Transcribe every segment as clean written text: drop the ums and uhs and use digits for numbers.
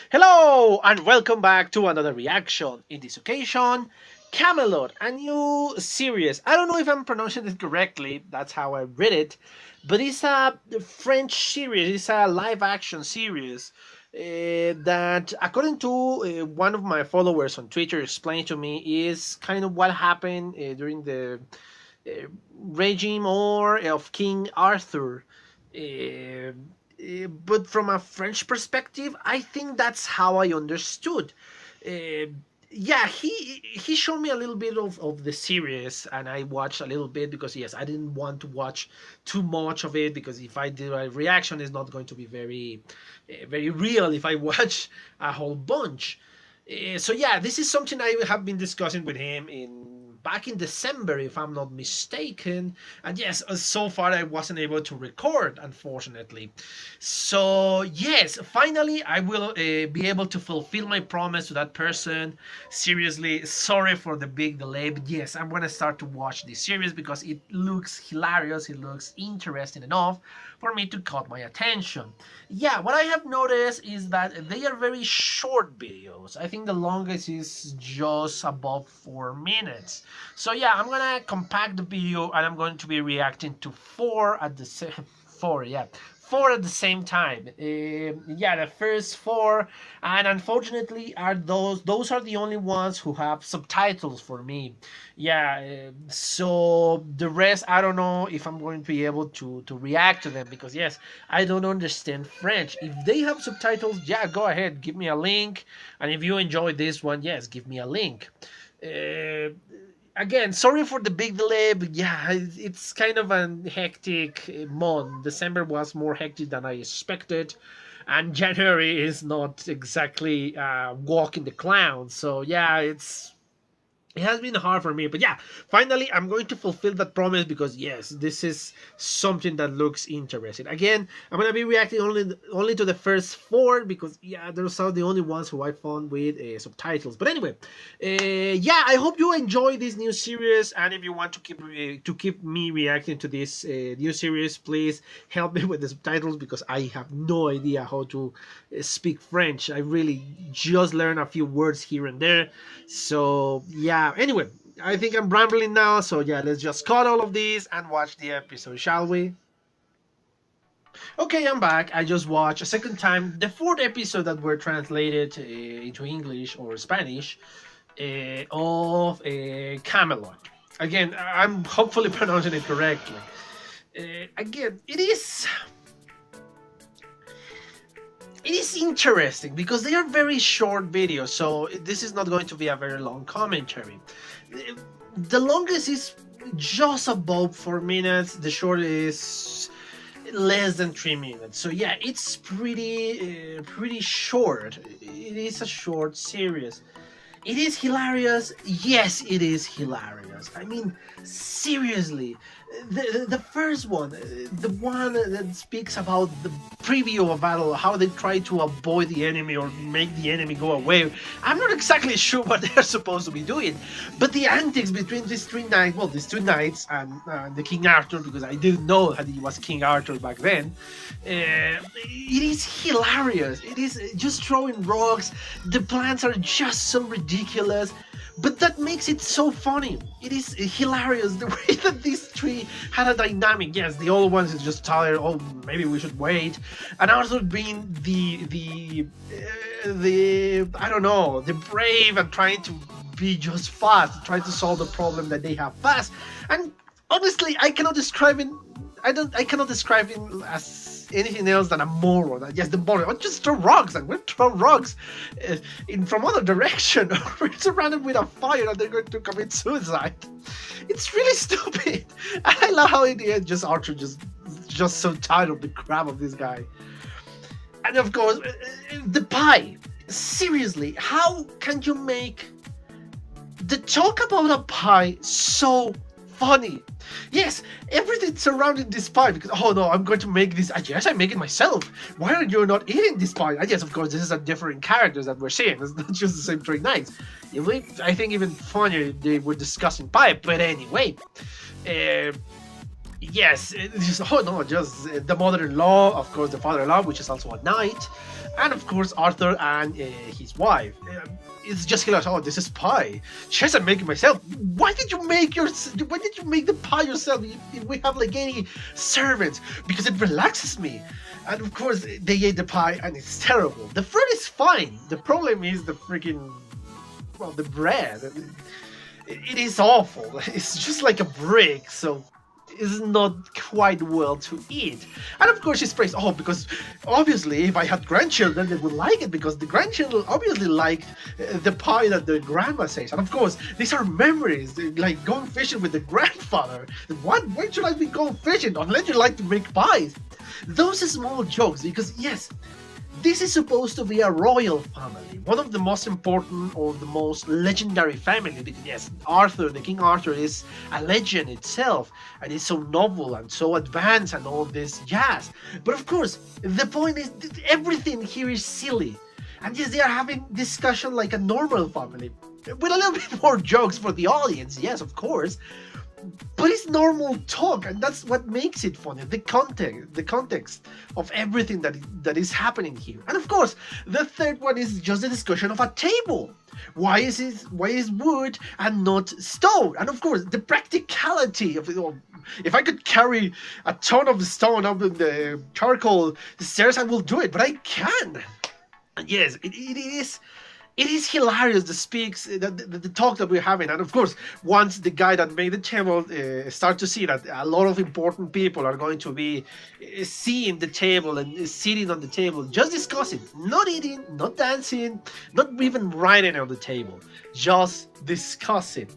Hello and welcome back to another reaction. In this occasion, Kaamelott, a new series. I don't know if I'm pronouncing it correctly, that's how I read it, but it's a French series, it's a live action series that, according to one of my followers on Twitter, explained to me is kind of what happened during the uh, regime or of King Arthur. Uh, but from a French perspective, I think that's how I understood. Uh, yeah, he showed me a little bit of the series, and I watched a little bit because yes, I didn't want to watch too much of it because if I do a reaction, it's not going to be very real if I watch a whole bunch. So yeah, this is something I have been discussing with him in back in December, if I'm not mistaken. And yes, so far I wasn't able to record, unfortunately. So yes, finally I will be able to fulfill my promise to that person. Seriously, sorry for the big delay, but yes, I'm gonna start to watch this series because it looks hilarious. It looks interesting enough for me to cut my attention. Yeah, what I have noticed is that they are very short videos. I think the longest is just above 4 minutes. So yeah, I'm gonna compact the video and I'm going to be reacting to four at the same four, yeah. Four at the same time. Yeah, the first four, and unfortunately, are those are the only ones who have subtitles for me. Yeah, so the rest, I don't know if I'm going to be able to react to them because yes, I don't understand French. If they have subtitles, yeah, go ahead, give me a link, and if you enjoy this one, yes, give me a link. Uh, Again, sorry for the big delay, but yeah, it's kind of a hectic month. December was more hectic than I expected, and January is not exactly walking the clown. So yeah, it has been hard for me, but yeah, finally I'm going to fulfill that promise because yes, this is something that looks interesting. Again, I'm gonna be reacting only to the first four because yeah, those are the only ones who I found with subtitles. But anyway, yeah, I hope you enjoy this new series, and if you want to keep me reacting to this new series, please help me with the subtitles because I have no idea how to speak French. I really just learned a few words here and there. So yeah, anyway, I think I'm rambling now. So yeah, let's just cut all of this and watch the episode, shall we? Okay, I'm back. I just watched a second time the fourth episode that were translated into English or Spanish of Kaamelott. Again, I'm hopefully pronouncing it correctly. Again, it is interesting because they are very short videos, so this is not going to be a very long commentary. The longest is just above 4 minutes. The short is less than 3 minutes. So yeah, it's pretty short. It is a short series. It is hilarious. Yes, it is hilarious. I mean, seriously, the first one, the one that speaks about the preview of a battle, how they try to avoid the enemy or make the enemy go away. I'm not exactly sure what they're supposed to be doing, but the antics between these two knights and the King Arthur, because I didn't know that he was King Arthur back then. It is hilarious. It is just throwing rocks. The plans are just so ridiculous, but that makes it so funny. It is hilarious the way that these three had a dynamic. Yes, the old ones is just tired. Oh, maybe we should wait. And Arthur being the I don't know, the brave and trying to be just fast, trying to solve the problem that they have fast. And honestly, I cannot describe him. I cannot describe him as anything else than a moron. Yes, the moron. I'll just throw rocks and we'll throw rocks in from other direction. We're surrounded with a fire and they're going to commit suicide. It's really stupid. I love how in the end, just Archer just so tired of the crap of this guy. And of course, the pie. Seriously, how can you make the talk about a pie so funny? Yes, everything surrounding this pie because oh no, I'm going to make this. Yes, I make it myself. Why are you not eating this pie? And yes, of course, this is a different characters that we're seeing. It's not just the same three knights. I think even funnier they were discussing pie. But anyway, uh, yes, just oh no, just the mother-in-law, of course, the father-in-law, which is also a knight, And of course, Arthur and his wife. It's just hilarious. Oh, this is pie. Yes, I'm making myself. Why did you make your? Why did you make the pie yourself? If we have like any servants, because it relaxes me. And of course, they ate the pie, and it's terrible. The fruit is fine. The problem is the freaking, well, the bread. It is awful. It's just like a brick. So is not quite well to eat. And of course she's praised, oh, because obviously if I had grandchildren, they would like it, because the grandchildren obviously like the pie that the grandma says. And of course, these are memories, like going fishing with the grandfather. What? Why should I be going fishing unless you like to make pies? Those small jokes, because yes, this is supposed to be a royal family, one of the most important or the most legendary family, because yes, Arthur, the King Arthur, is a legend itself, and it's so noble and so advanced and all this jazz. But of course, the point is that everything here is silly. And yes, they are having discussion like a normal family, with a little bit more jokes for the audience, yes, of course. But it's normal talk, and that's what makes it funny. The context of everything that is happening here. And of course, the third one is just the discussion of a table. Why is wood and not stone? And of course, the practicality of it all. If I could carry a ton of stone up in the charcoal stairs, I will do it, but I can. And yes, it is hilarious, the talk that we're having. And of course, once the guy that made the table start to see that a lot of important people are going to be seeing the table and sitting on the table, just discussing, not eating, not dancing, not even writing on the table, just discussing.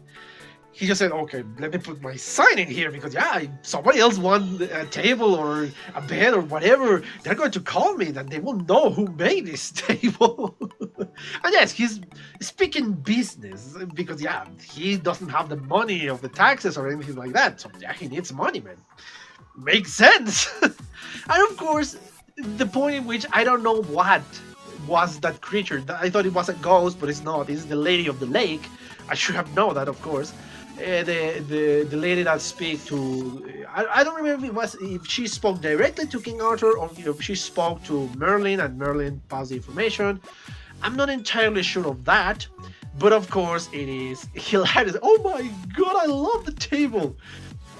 He just said, okay, let me put my sign in here, because yeah, if somebody else wants a table or a bed or whatever, they're going to call me, then they will know who made this table. And yes, he's speaking business, because yeah, he doesn't have the money of the taxes or anything like that. So yeah, he needs money, man. Makes sense. And of course, the point in which I don't know what was that creature. I thought it was a ghost, but it's not. It's the Lady of the Lake. I should have known that, of course. The lady that speak to, I don't remember if she spoke directly to King Arthur or if she spoke to Merlin and Merlin passed the information. I'm not entirely sure of that, but of course it is hilarious. Oh my god, I love the table.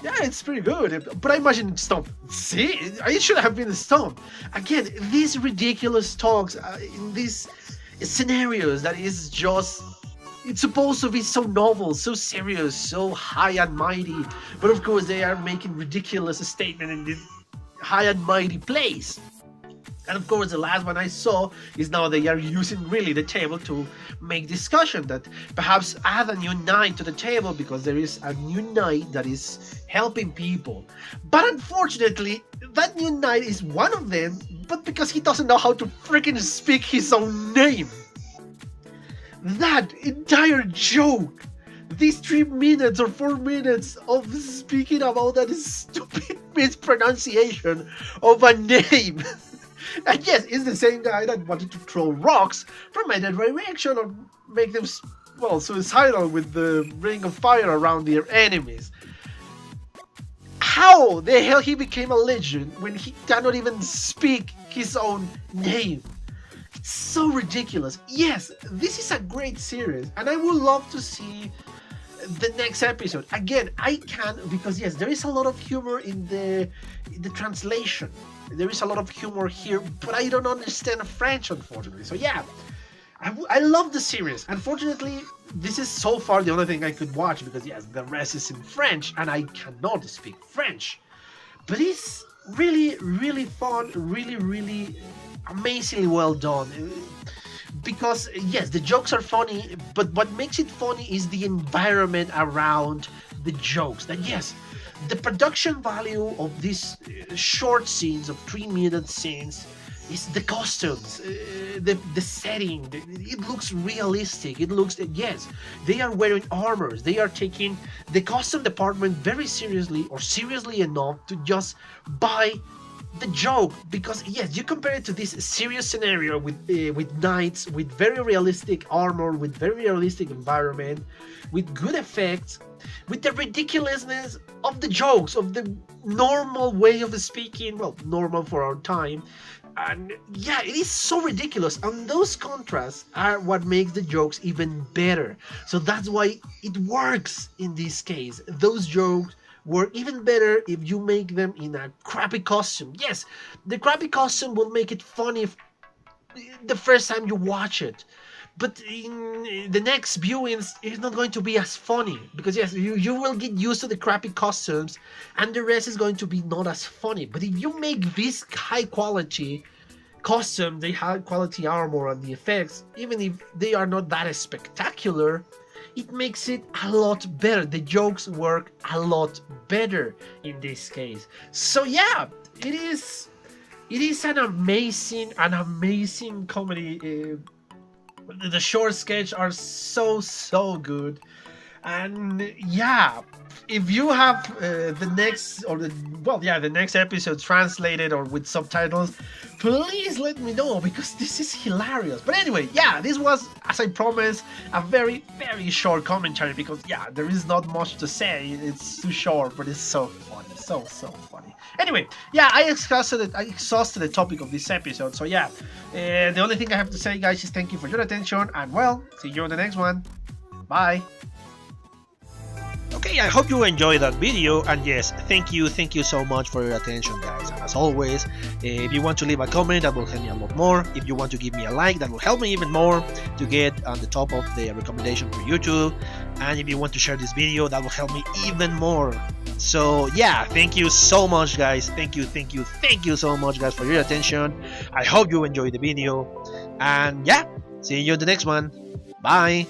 Yeah, it's pretty good, but I imagine it's stumped. See, it should have been stumped. Again, these ridiculous talks in these scenarios that is just, it's supposed to be so novel, so serious, so high and mighty, but of course they are making ridiculous statements in this high and mighty place. And of course, the last one I saw is now they are using really the table to make discussion, that perhaps add a new knight to the table because there is a new knight that is helping people. But unfortunately, that new knight is one of them, but because he doesn't know how to freaking speak his own name. That entire joke, these 3 minutes or 4 minutes of speaking about that stupid mispronunciation of a name. And yes, it's the same guy that wanted to throw rocks from a dead reaction or make them, well, suicidal with the ring of fire around their enemies. How the hell he became a legend when he cannot even speak his own name? It's so ridiculous. Yes, this is a great series, and I would love to see the next episode. Again, I can't, because yes, there is a lot of humor in the translation. There is a lot of humor here, but I don't understand French, unfortunately. So yeah, I love the series. Unfortunately, this is so far the only thing I could watch, because yes, the rest is in French, and I cannot speak French. But it's really, really fun, really amazingly well done. Because yes, the jokes are funny, but what makes it funny is the environment around the jokes. That yes, the production value of these short scenes, of 3-minute scenes, is the costumes, the setting. It looks realistic. It looks, yes, they are wearing armors. They are taking the costume department very seriously, or seriously enough to just buy the joke. Because yes, you compare it to this serious scenario with knights, with very realistic armor, with very realistic environment, with good effects, with the ridiculousness of the jokes, of the normal way of speaking, well, normal for our time, And yeah, it is so ridiculous, and those contrasts are what makes the jokes even better. So that's why it works in this case. Those jokes work even better if you make them in a crappy costume. Yes, the crappy costume will make it funny the first time you watch it, but in the next viewings it's not going to be as funny, because yes, you will get used to the crappy costumes and the rest is going to be not as funny. But if you make this high quality costume, the high quality armor and the effects, even if they are not that spectacular, it makes it a lot better. The jokes work a lot better in this case. So yeah, it is an amazing comedy. The short sketch are so good, and yeah, if you have the next, or the next episode translated or with subtitles, please let me know, because this is hilarious. But anyway, yeah, this was, as I promised, a very short commentary, because yeah, there is not much to say. It's too short, but it's so funny, so funny. Anyway, yeah, I exhausted the topic of this episode. So yeah, the only thing I have to say, guys, is thank you for your attention, and well, see you on the next one. Bye. Okay, I hope you enjoyed that video, and yes, thank you so much for your attention, guys. And as always, if you want to leave a comment, that will help me a lot more. If you want to give me a like, that will help me even more to get on the top of the recommendation for YouTube. And if you want to share this video, that will help me even more. So yeah, thank you so much, guys. Thank you so much, guys, for your attention. I hope you enjoyed the video, and yeah, see you in the next one. Bye.